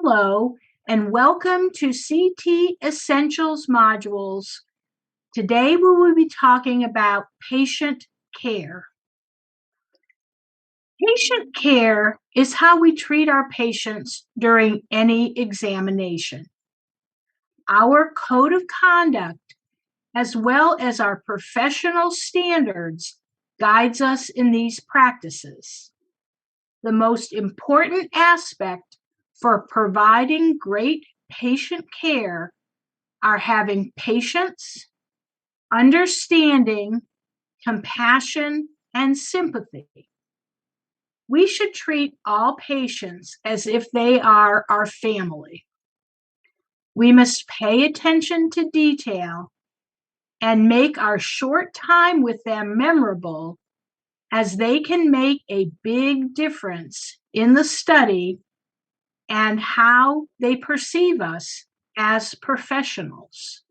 Hello, and welcome to CT Essentials modules. Today we will be talking about patient care. Patient care is how we treat our patients during any examination. Our code of conduct, as well as our professional standards, guides us in these practices. The most important aspect for providing great patient care are having patience, understanding, compassion, and sympathy. We should treat all patients as if they are our family. We must pay attention to detail and make our short time with them memorable, as they can make a big difference in the study and how they perceive us as professionals.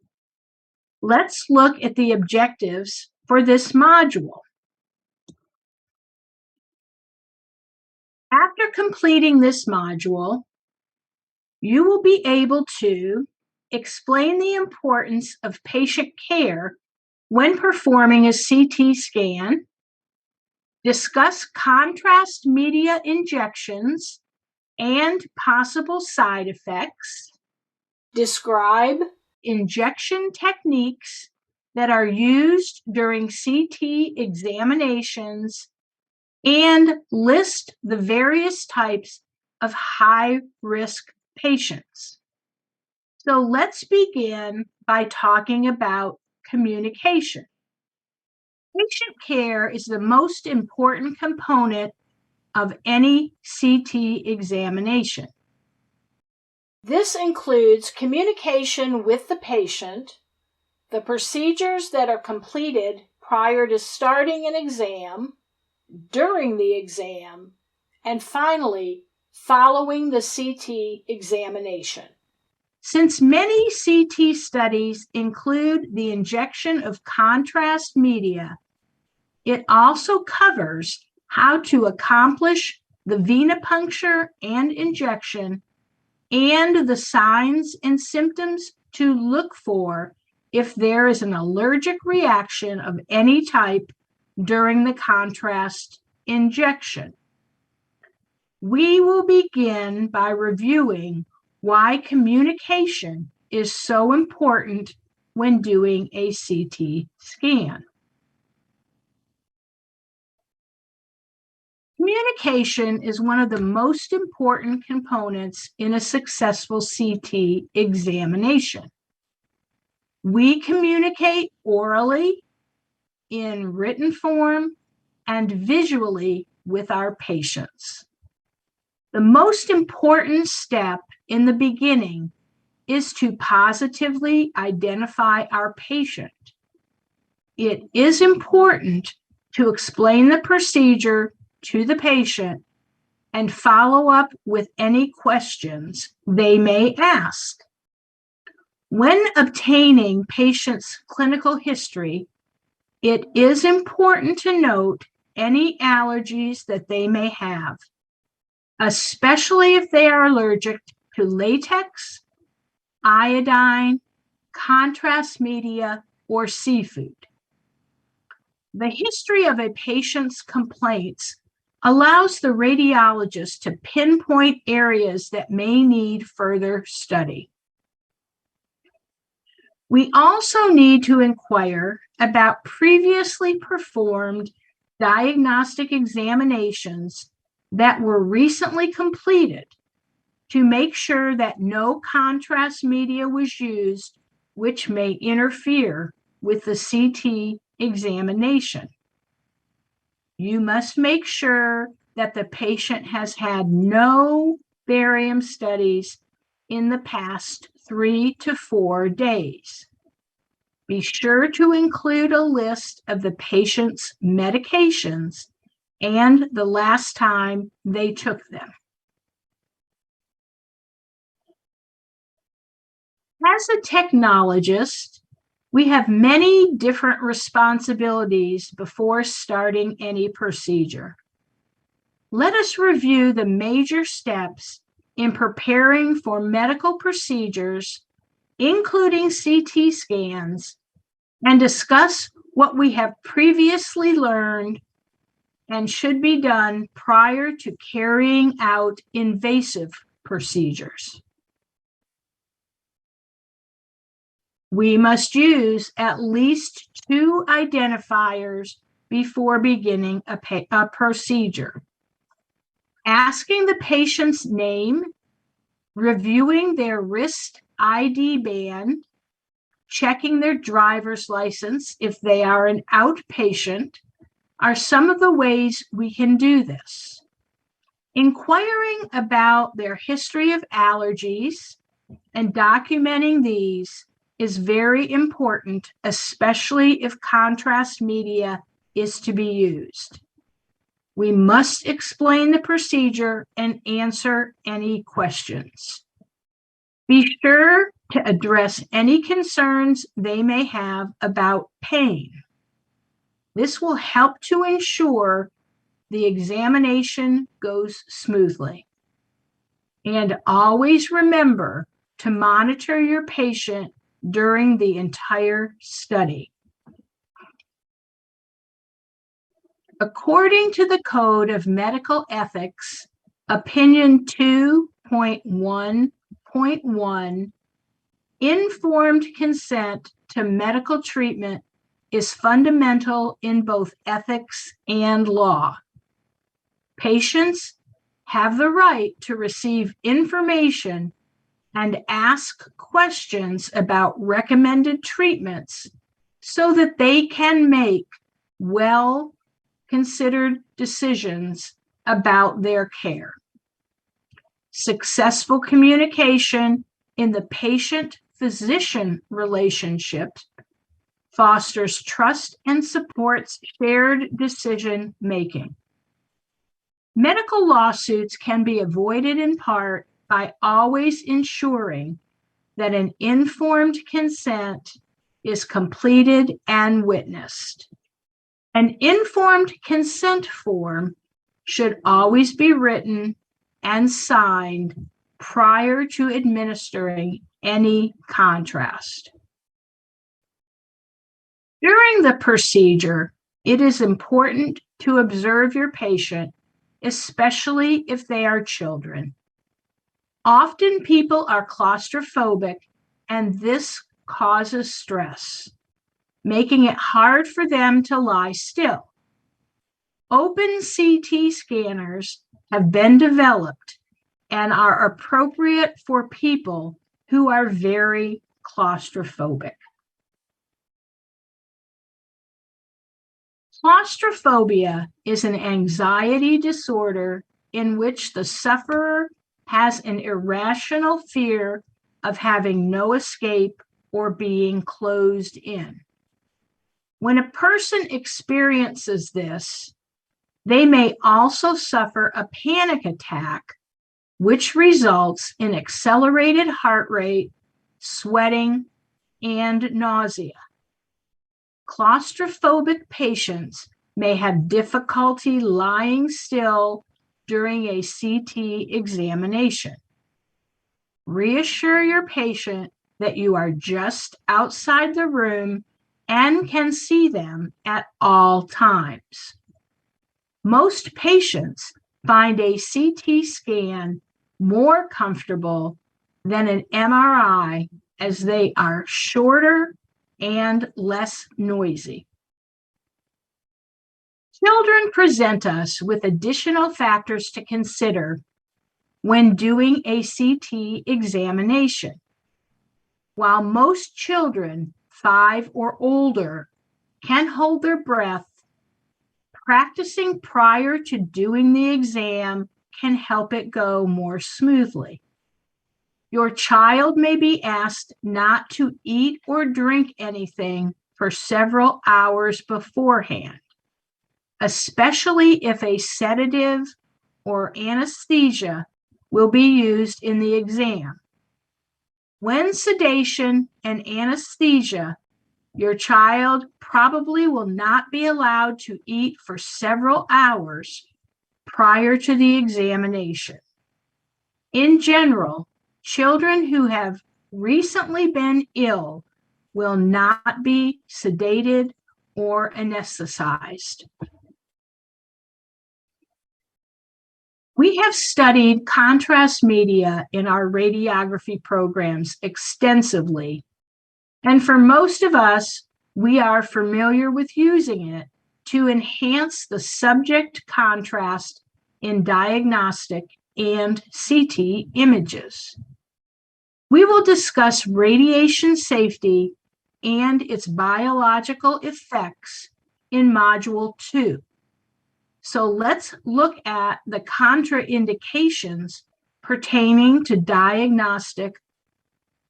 Let's look at the objectives for this module. After completing this module, you will be able to explain the importance of patient care when performing a CT scan, discuss contrast media injections and possible side effects, describe injection techniques that are used during CT examinations, and list the various types of high-risk patients. So let's begin by talking about communication. Patient care is the most important component of any CT examination. This includes communication with the patient, the procedures that are completed prior to starting an exam, during the exam, and finally, following the CT examination. Since many CT studies include the injection of contrast media, it also covers how to accomplish the venipuncture and injection and the signs and symptoms to look for if there is an allergic reaction of any type during the contrast injection. We will begin by reviewing why communication is so important when doing a CT scan. Communication is one of the most important components in a successful CT examination. We communicate orally, in written form, and visually with our patients. The most important step in the beginning is to positively identify our patient. It is important to explain the procedure to the patient and follow up with any questions they may ask. When obtaining patients' clinical history, it is important to note any allergies that they may have, especially if they are allergic to latex, iodine, contrast media, or seafood. The history of a patient's complaints allows the radiologist to pinpoint areas that may need further study. We also need to inquire about previously performed diagnostic examinations that were recently completed to make sure that no contrast media was used, which may interfere with the CT examination. You must make sure that the patient has had no barium studies in the past 3 to 4 days. Be sure to include a list of the patient's medications and the last time they took them. As a technologist, we have many different responsibilities before starting any procedure. Let us review the major steps in preparing for medical procedures, including CT scans, and discuss what we have previously learned and should be done prior to carrying out invasive procedures. We must use at least 2 identifiers before beginning a procedure. Asking the patient's name, reviewing their wrist ID band, checking their driver's license if they are an outpatient are some of the ways we can do this. Inquiring about their history of allergies and documenting these is very important, especially if contrast media is to be used. We must explain the procedure and answer any questions. Be sure to address any concerns they may have about pain. This will help to ensure the examination goes smoothly. And always remember to monitor your patient during the entire study. According to the Code of Medical Ethics, Opinion 2.1.1, informed consent to medical treatment is fundamental in both ethics and law. Patients have the right to receive information and ask questions about recommended treatments so that they can make well-considered decisions about their care. Successful communication in the patient-physician relationship fosters trust and supports shared decision-making. Medical lawsuits can be avoided in part by always ensuring that an informed consent is completed and witnessed. An informed consent form should always be written and signed prior to administering any contrast. During the procedure, it is important to observe your patient, especially if they are children. Often people are claustrophobic, and this causes stress, making it hard for them to lie still. Open CT scanners have been developed and are appropriate for people who are very claustrophobic. Claustrophobia is an anxiety disorder in which the sufferer has an irrational fear of having no escape or being closed in. When a person experiences this, they may also suffer a panic attack, which results in accelerated heart rate, sweating, and nausea. Claustrophobic patients may have difficulty lying still during a CT examination. Reassure your patient that you are just outside the room and can see them at all times. Most patients find a CT scan more comfortable than an MRI as they are shorter and less noisy. Children present us with additional factors to consider when doing a CT examination. While most children 5 or older can hold their breath, practicing prior to doing the exam can help it go more smoothly. Your child may be asked not to eat or drink anything for several hours beforehand, especially if a sedative or anesthesia will be used in the exam. When sedation and anesthesia, your child probably will not be allowed to eat for several hours prior to the examination. In general, children who have recently been ill will not be sedated or anesthetized. We have studied contrast media in our radiography programs extensively, and for most of us, we are familiar with using it to enhance the subject contrast in diagnostic and CT images. We will discuss radiation safety and its biological effects in Module 2. So let's look at the contraindications pertaining to diagnostic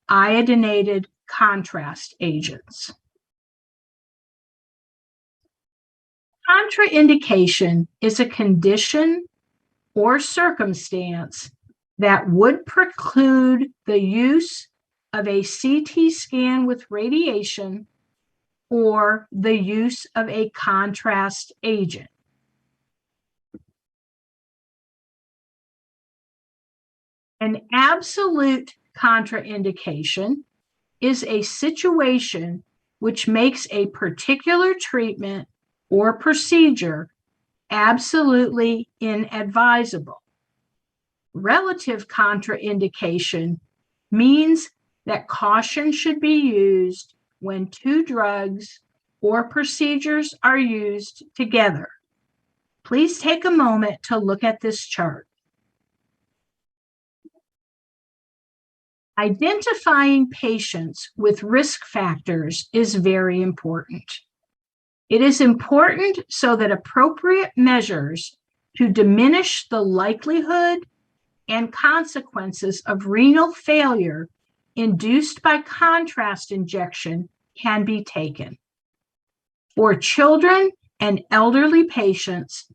iodinated contrast agents. Contraindication is a condition or circumstance that would preclude the use of a CT scan with radiation or the use of a contrast agent. An absolute contraindication is a situation which makes a particular treatment or procedure absolutely inadvisable. Relative contraindication means that caution should be used when two drugs or procedures are used together. Please take a moment to look at this chart. Identifying patients with risk factors is very important. It is important so that appropriate measures to diminish the likelihood and consequences of renal failure induced by contrast injection can be taken. For children and elderly patients,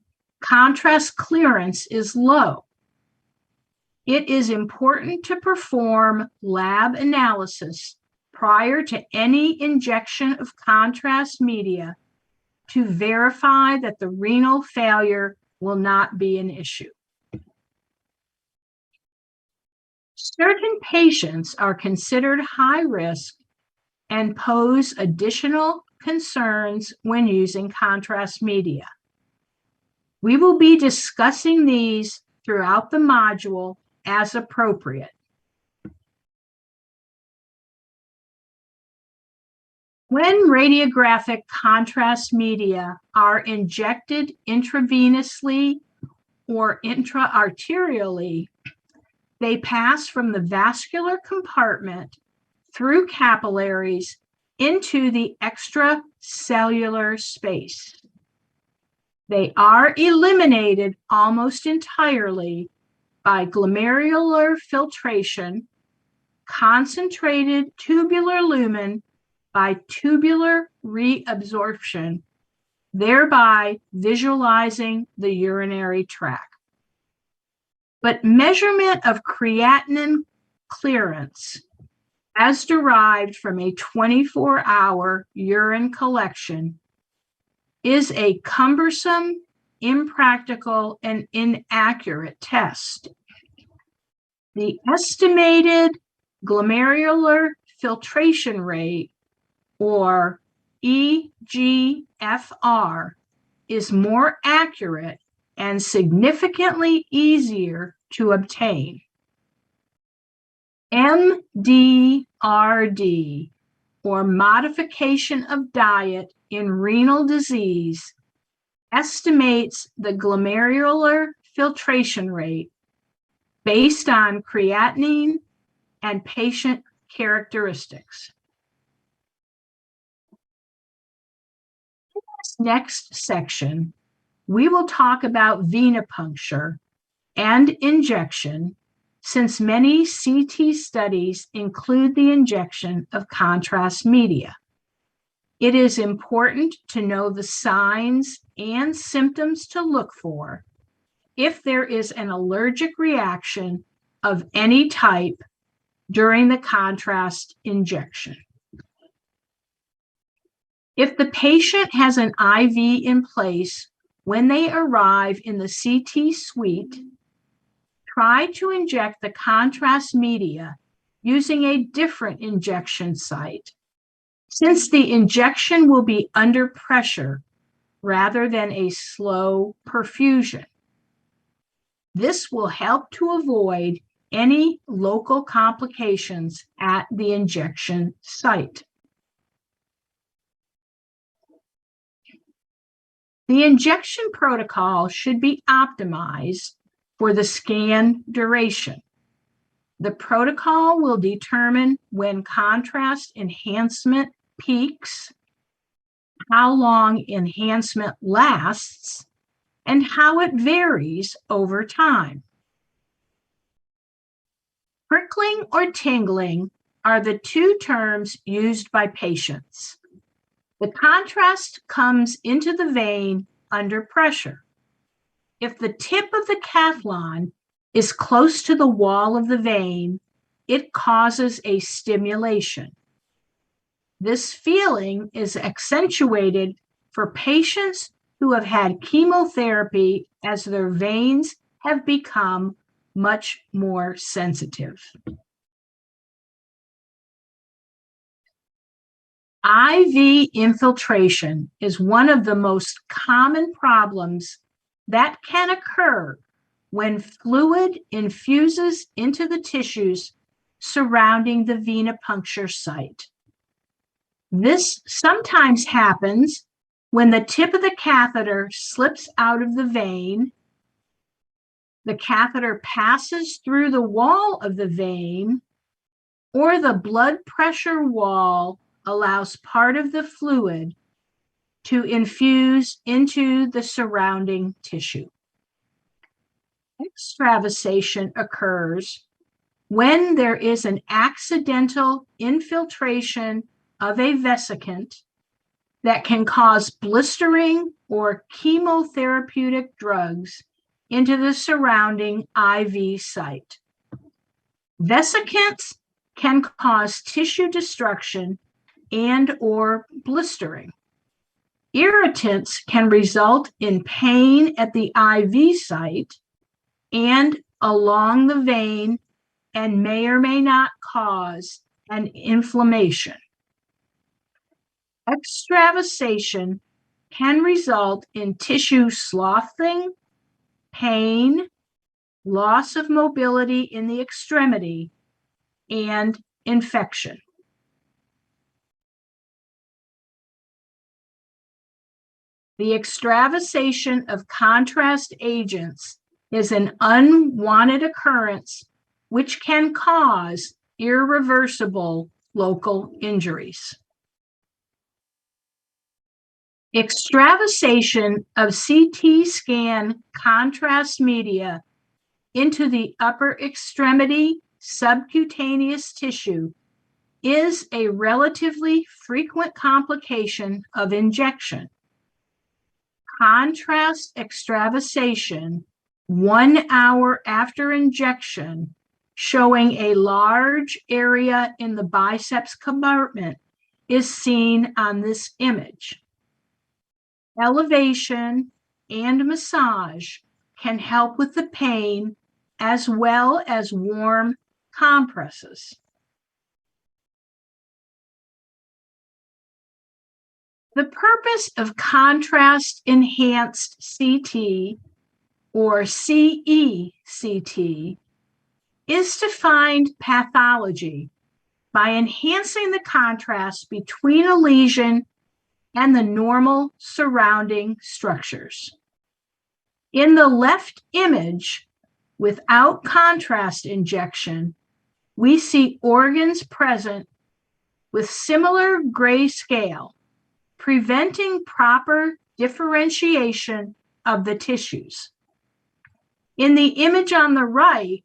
contrast clearance is low. It is important to perform lab analysis prior to any injection of contrast media to verify that the renal failure will not be an issue. Certain patients are considered high risk and pose additional concerns when using contrast media. We will be discussing these throughout the module as appropriate. When radiographic contrast media are injected intravenously or intra-arterially, they pass from the vascular compartment through capillaries into the extracellular space. They are eliminated almost entirely by glomerular filtration, concentrated tubular lumen by tubular reabsorption, thereby visualizing the urinary tract. But measurement of creatinine clearance, as derived from a 24-hour urine collection, is a cumbersome, impractical, and inaccurate test. The estimated glomerular filtration rate, or EGFR, is more accurate and significantly easier to obtain. MDRD, or modification of diet in renal disease, estimates the glomerular filtration rate based on creatinine and patient characteristics. In this next section, we will talk about venipuncture and injection, since many CT studies include the injection of contrast media. It is important to know the signs and symptoms to look for if there is an allergic reaction of any type during the contrast injection. If the patient has an IV in place when they arrive in the CT suite, try to inject the contrast media using a different injection site, since the injection will be under pressure rather than a slow perfusion. This will help to avoid any local complications at the injection site. The injection protocol should be optimized for the scan duration. The protocol will determine when contrast enhancement peaks, how long enhancement lasts, and how it varies over time. Prickling or tingling are the two terms used by patients. The contrast comes into the vein under pressure. If the tip of the cathlon is close to the wall of the vein, it causes a stimulation. This feeling is accentuated for patients who have had chemotherapy, as their veins have become much more sensitive. IV infiltration is one of the most common problems that can occur when fluid infuses into the tissues surrounding the venipuncture site. This sometimes happens when the tip of the catheter slips out of the vein, the catheter passes through the wall of the vein, or the blood pressure wall allows part of the fluid to infuse into the surrounding tissue. Extravasation occurs when there is an accidental infiltration of a vesicant that can cause blistering or chemotherapeutic drugs into the surrounding IV site. Vesicants can cause tissue destruction and or blistering. Irritants can result in pain at the IV site and along the vein and may or may not cause an inflammation. Extravasation can result in tissue sloughing, pain, loss of mobility in the extremity, and infection. The extravasation of contrast agents is an unwanted occurrence which can cause irreversible local injuries. Extravasation of CT scan contrast media into the upper extremity subcutaneous tissue is a relatively frequent complication of injection. Contrast extravasation 1 hour after injection, showing a large area in the biceps compartment, is seen on this image. Elevation and massage can help with the pain, as well as warm compresses. The purpose of contrast enhanced CT, or CECT, is to find pathology by enhancing the contrast between a lesion and the normal surrounding structures. In the left image, without contrast injection, we see organs present with similar grayscale, preventing proper differentiation of the tissues. In the image on the right,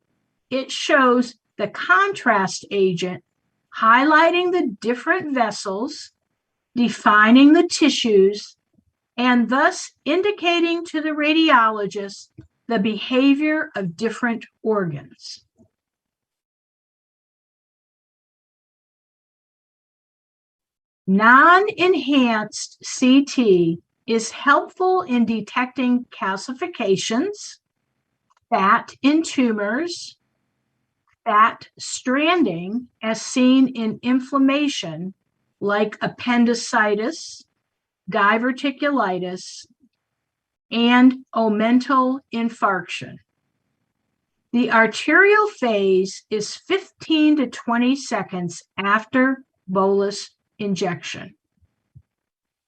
it shows the contrast agent highlighting the different vessels, defining the tissues, and thus indicating to the radiologist the behavior of different organs. Non-enhanced CT is helpful in detecting calcifications, fat in tumors, fat stranding as seen in inflammation like appendicitis, diverticulitis, and omental infarction. The arterial phase is 15 to 20 seconds after bolus injection.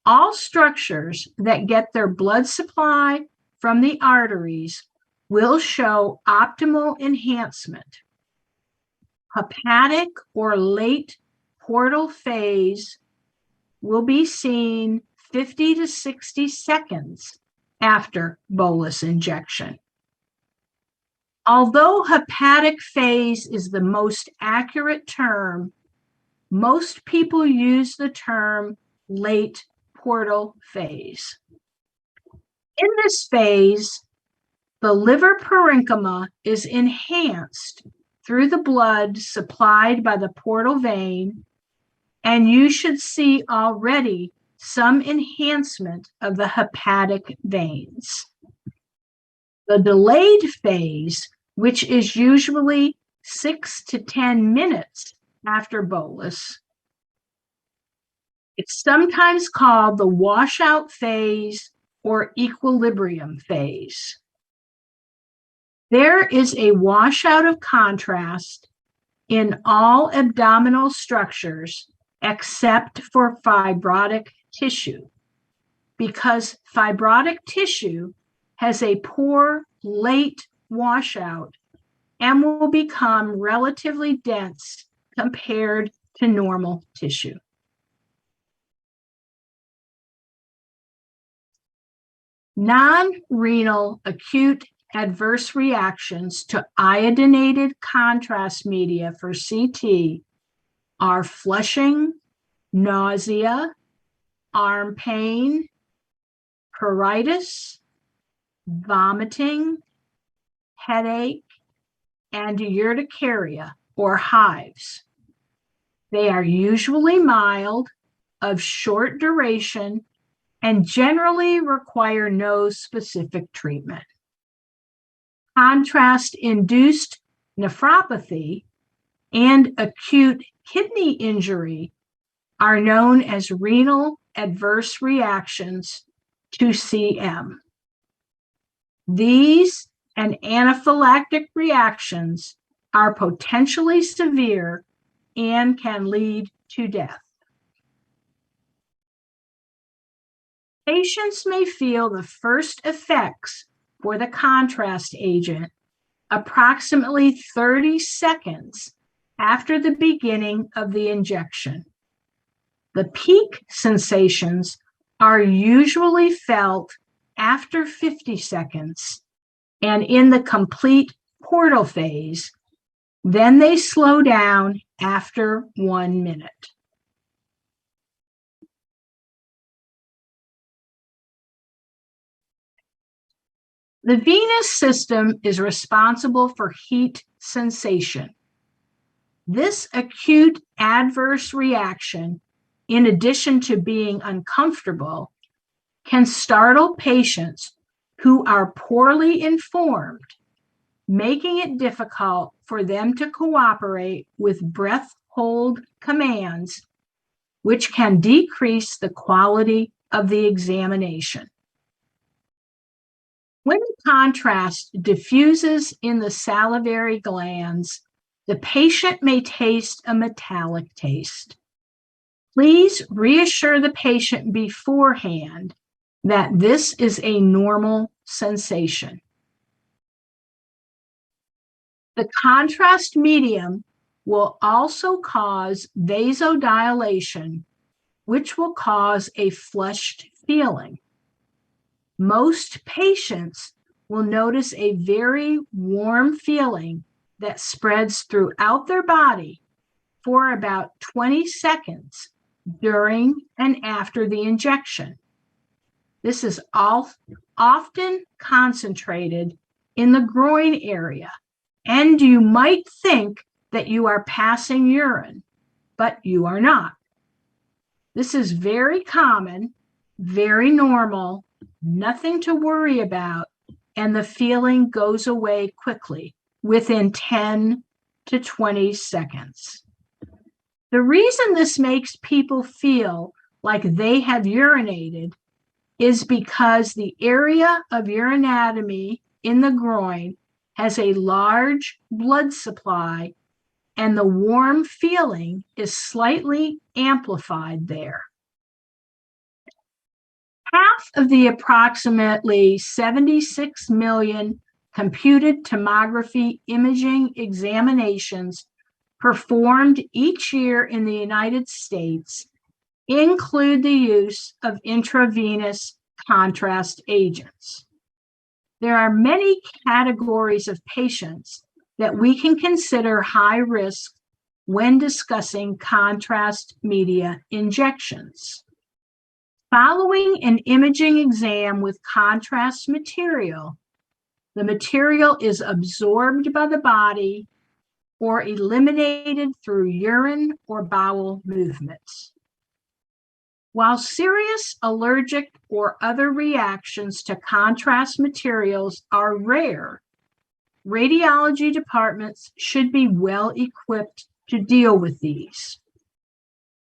All structures that get their blood supply from the arteries will show optimal enhancement. Hepatic or late portal phase will be seen 50 to 60 seconds after bolus injection. Although hepatic phase is the most accurate term, most people use the term late portal phase. In this phase, the liver parenchyma is enhanced through the blood supplied by the portal vein, and you should see already some enhancement of the hepatic veins. The delayed phase, which is usually 6 to 10 minutes after bolus, it's sometimes called the washout phase or equilibrium phase. There is a washout of contrast in all abdominal structures except for fibrotic tissue, because fibrotic tissue has a poor late washout and will become relatively dense compared to normal tissue. Non-renal acute adverse reactions to iodinated contrast media for CT are flushing, nausea, arm pain, pruritus, vomiting, headache, and urticaria or hives. They are usually mild, of short duration, and generally require no specific treatment. Contrast-induced nephropathy and acute kidney injury are known as renal adverse reactions to CM. These and anaphylactic reactions are potentially severe and can lead to death. Patients may feel the first effects for the contrast agent approximately 30 seconds after the beginning of the injection. The peak sensations are usually felt after 50 seconds and in the complete portal phase. Then they slow down after 1 minute. The venous system is responsible for heat sensation. This acute adverse reaction, in addition to being uncomfortable, can startle patients who are poorly informed, making it difficult for them to cooperate with breath hold commands, which can decrease the quality of the examination. When the contrast diffuses in the salivary glands, the patient may taste a metallic taste. Please reassure the patient beforehand that this is a normal sensation. The contrast medium will also cause vasodilation, which will cause a flushed feeling. Most patients will notice a very warm feeling that spreads throughout their body for about 20 seconds during and after the injection. This is often concentrated in the groin area, and you might think that you are passing urine, but you are not. This is very common, very normal, nothing to worry about, and the feeling goes away quickly within 10 to 20 seconds. The reason this makes people feel like they have urinated is because the area of your anatomy in the groin has a large blood supply, and the warm feeling is slightly amplified there. Half of the approximately 76 million computed tomography imaging examinations performed each year in the United States include the use of intravenous contrast agents. There are many categories of patients that we can consider high risk when discussing contrast media injections. Following an imaging exam with contrast material, the material is absorbed by the body or eliminated through urine or bowel movements. While serious allergic or other reactions to contrast materials are rare, radiology departments should be well equipped to deal with these.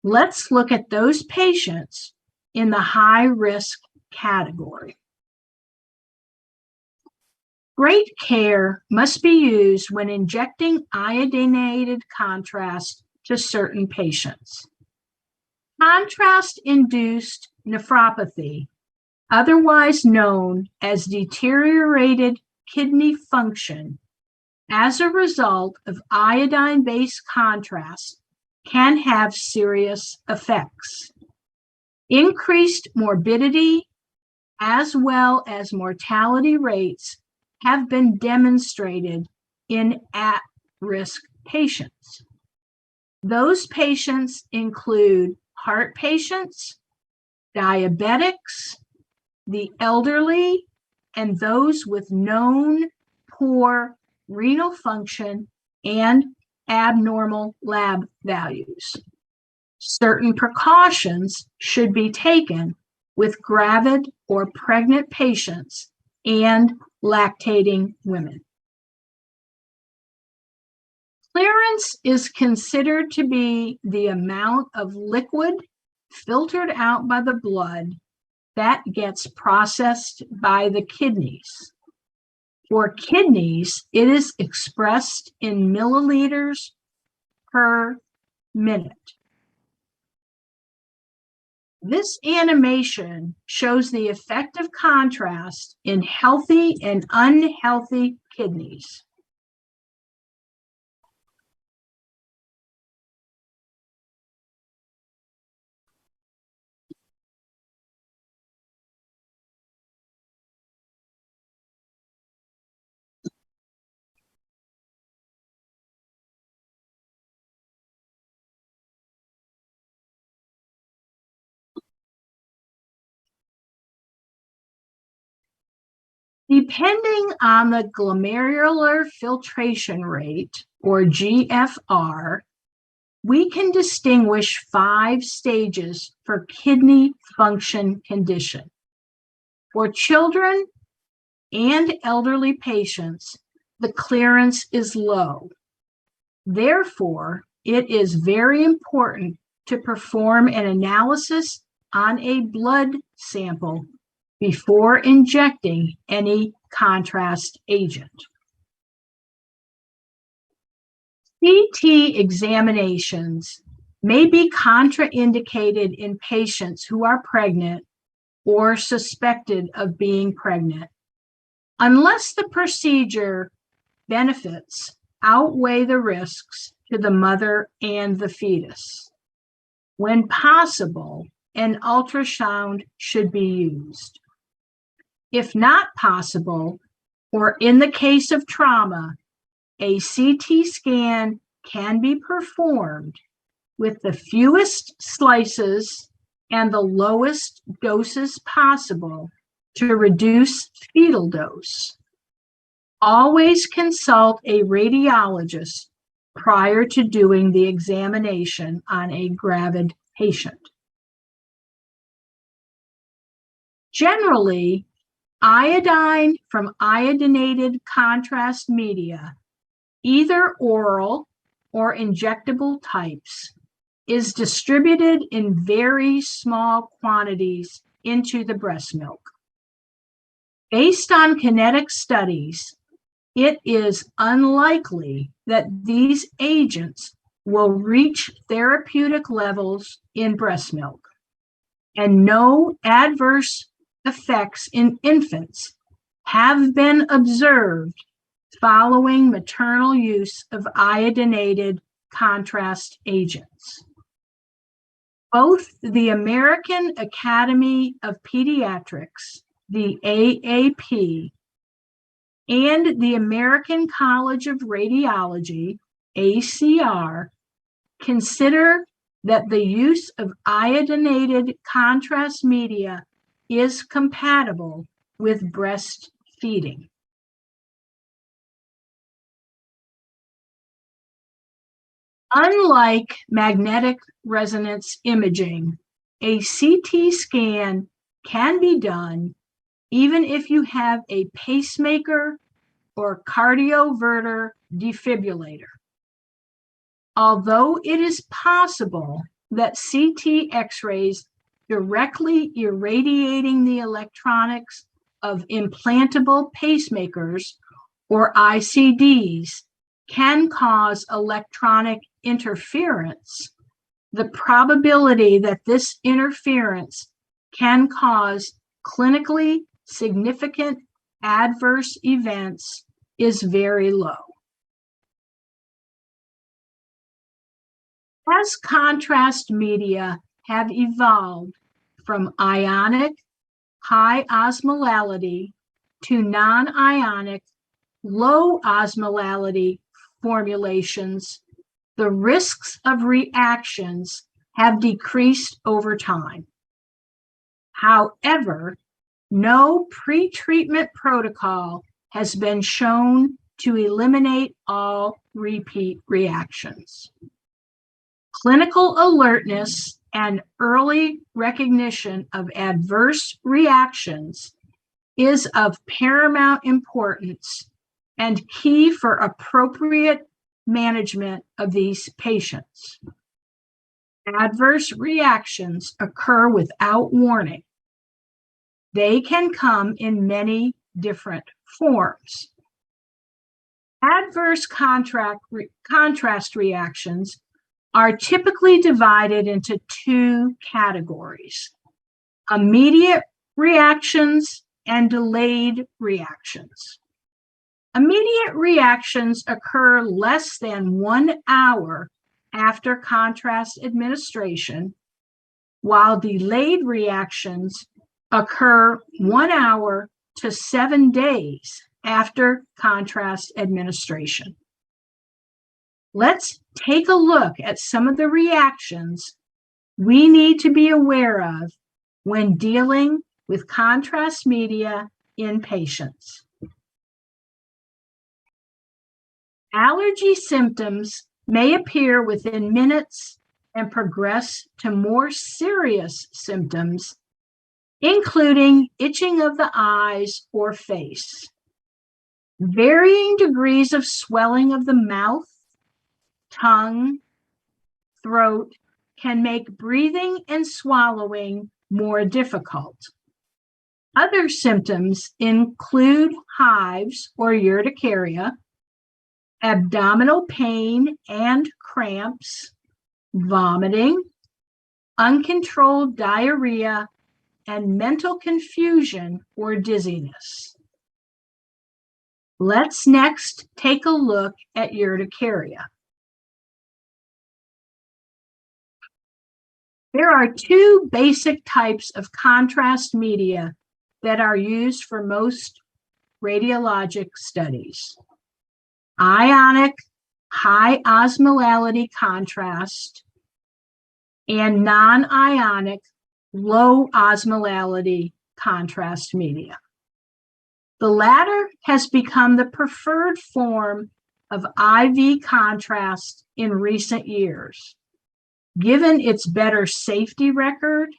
Let's look at those patients in the high risk category. Great care must be used when injecting iodinated contrast to certain patients. Contrast-induced nephropathy, otherwise known as deteriorated kidney function, as a result of iodine-based contrast, can have serious effects. Increased morbidity as well as mortality rates have been demonstrated in at-risk patients. Those patients include heart patients, diabetics, the elderly, and those with known poor renal function and abnormal lab values. Certain precautions should be taken with gravid or pregnant patients and lactating women. Clearance is considered to be the amount of liquid filtered out by the blood that gets processed by the kidneys. For kidneys, it is expressed in milliliters per minute. This animation shows the effect of contrast in healthy and unhealthy kidneys. Depending on the glomerular filtration rate, or GFR, we can distinguish 5 stages for kidney function condition. For children and elderly patients, the clearance is low. Therefore, it is very important to perform an analysis on a blood sample before injecting any contrast agent. CT examinations may be contraindicated in patients who are pregnant or suspected of being pregnant, unless the procedure benefits outweigh the risks to the mother and the fetus. When possible, an ultrasound should be used. If not possible, or in the case of trauma, a CT scan can be performed with the fewest slices and the lowest doses possible to reduce fetal dose. Always consult a radiologist prior to doing the examination on a gravid patient. Generally, Iodine from iodinated contrast media, either oral or injectable types, is distributed in very small quantities into the breast milk. Based on kinetic studies, it is unlikely that these agents will reach therapeutic levels in breast milk, and no adverse effects in infants have been observed following maternal use of iodinated contrast agents. Both the American Academy of Pediatrics, the AAP, and the American College of Radiology, ACR, consider that the use of iodinated contrast media is compatible with breastfeeding. Unlike magnetic resonance imaging, a CT scan can be done even if you have a pacemaker or cardioverter defibrillator. Although it is possible that CT X-rays directly irradiating the electronics of implantable pacemakers or ICDs can cause electronic interference, the probability that this interference can cause clinically significant adverse events is very low. As contrast media have evolved from ionic, high osmolality to non-ionic, low osmolality formulations, the risks of reactions have decreased over time. However, no pre-treatment protocol has been shown to eliminate all repeat reactions. Clinical alertness and early recognition of adverse reactions is of paramount importance and key for appropriate management of these patients. Adverse reactions occur without warning. They can come in many different forms. Adverse contrast reactions are typically divided into two categories: immediate reactions and delayed reactions. Immediate reactions occur less than 1 hour after contrast administration, while delayed reactions occur 1 hour to 7 days after contrast administration. Let's take a look at some of the reactions we need to be aware of when dealing with contrast media in patients. Allergy symptoms may appear within minutes and progress to more serious symptoms, including itching of the eyes or face. Varying degrees of swelling of the mouth, tongue, throat can make breathing and swallowing more difficult. Other symptoms include hives or urticaria, abdominal pain and cramps, vomiting, uncontrolled diarrhea, and mental confusion or dizziness. Let's next take a look at urticaria. There are two basic types of contrast media that are used for most radiologic studies: ionic, high osmolality contrast, and non-ionic, low osmolality contrast media. The latter has become the preferred form of IV contrast in recent years, given its better safety record,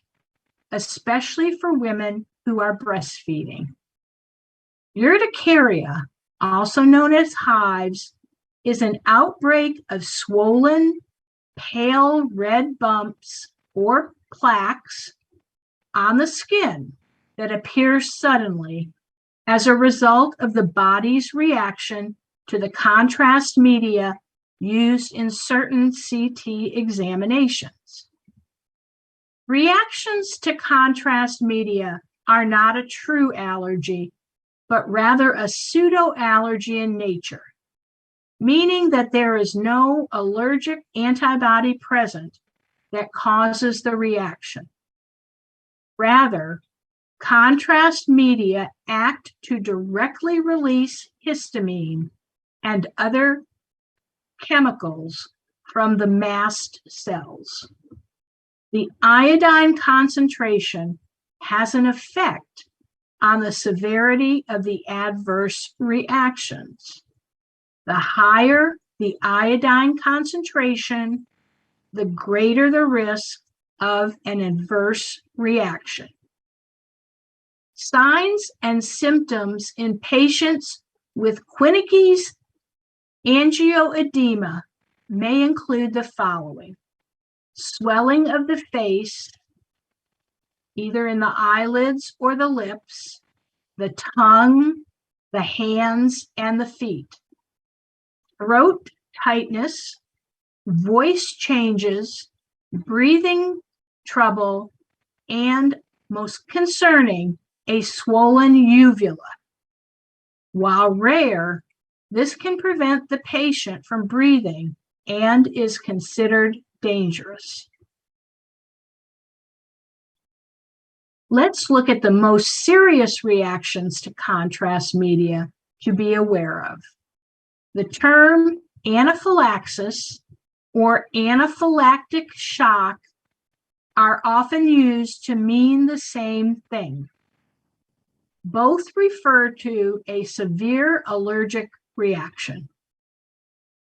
especially for women who are breastfeeding. Urticaria, also known as hives, is an outbreak of swollen, pale red bumps or plaques on the skin that appear suddenly as a result of the body's reaction to the contrast media used in certain CT examinations. Reactions to contrast media are not a true allergy, but rather a pseudo-allergy in nature, meaning that there is no allergic antibody present that causes the reaction. Rather, contrast media act to directly release histamine and other chemicals from the mast cells. The iodine concentration has an effect on the severity of the adverse reactions. The higher the iodine concentration, the greater the risk of an adverse reaction. Signs and symptoms in patients with Quinicke's angioedema may include the following: swelling of the face, either in the eyelids or the lips, the tongue, the hands, and the feet, throat tightness, voice changes, breathing trouble, and, most concerning, a swollen uvula. While rare, this can prevent the patient from breathing and is considered dangerous. Let's look at the most serious reactions to contrast media to be aware of. The term anaphylaxis or anaphylactic shock are often used to mean the same thing. Both refer to a severe allergic reaction.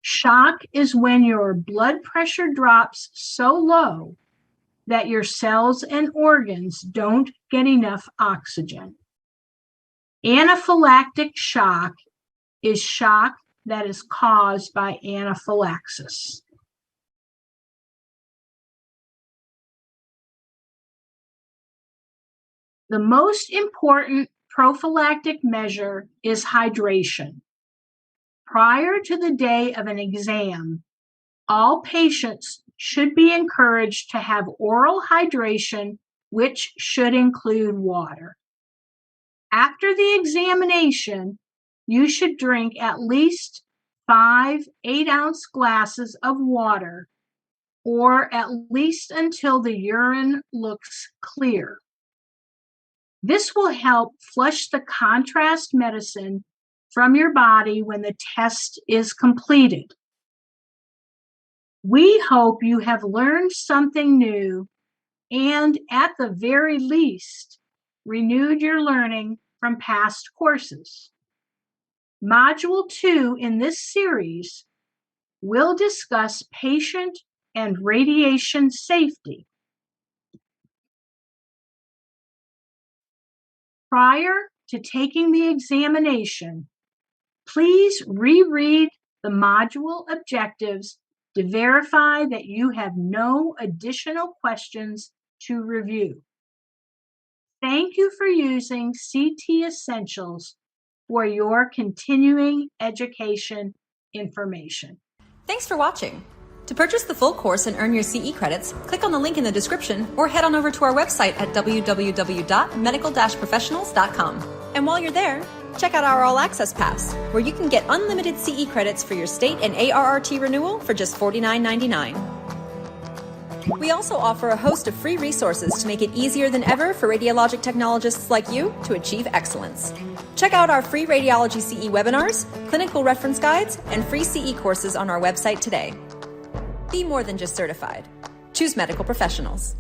Shock is when your blood pressure drops so low that your cells and organs don't get enough oxygen. Anaphylactic shock is shock that is caused by anaphylaxis. The most important prophylactic measure is hydration. Prior to the day of an exam, all patients should be encouraged to have oral hydration, which should include water. After the examination, you should drink at least 5 8-ounce glasses of water, or at least until the urine looks clear. This will help flush the contrast medicine from your body when the test is completed. We hope you have learned something new and, at the very least, renewed your learning from past courses. Module 2 in this series will discuss patient and radiation safety. Prior to taking the examination, please reread the module objectives to verify that you have no additional questions to review. Thank you for using CT Essentials for your continuing education information. Thanks for watching. To purchase the full course and earn your CE credits, click on the link in the description or head on over to our website at www.medical-professionals.com. And while you're there, check out our All Access Pass, where you can get unlimited CE credits for your state and ARRT renewal for just $49.99. We also offer a host of free resources to make it easier than ever for radiologic technologists like you to achieve excellence. Check out our free radiology CE webinars, clinical reference guides, and free CE courses on our website today. Be more than just certified. Choose medical professionals.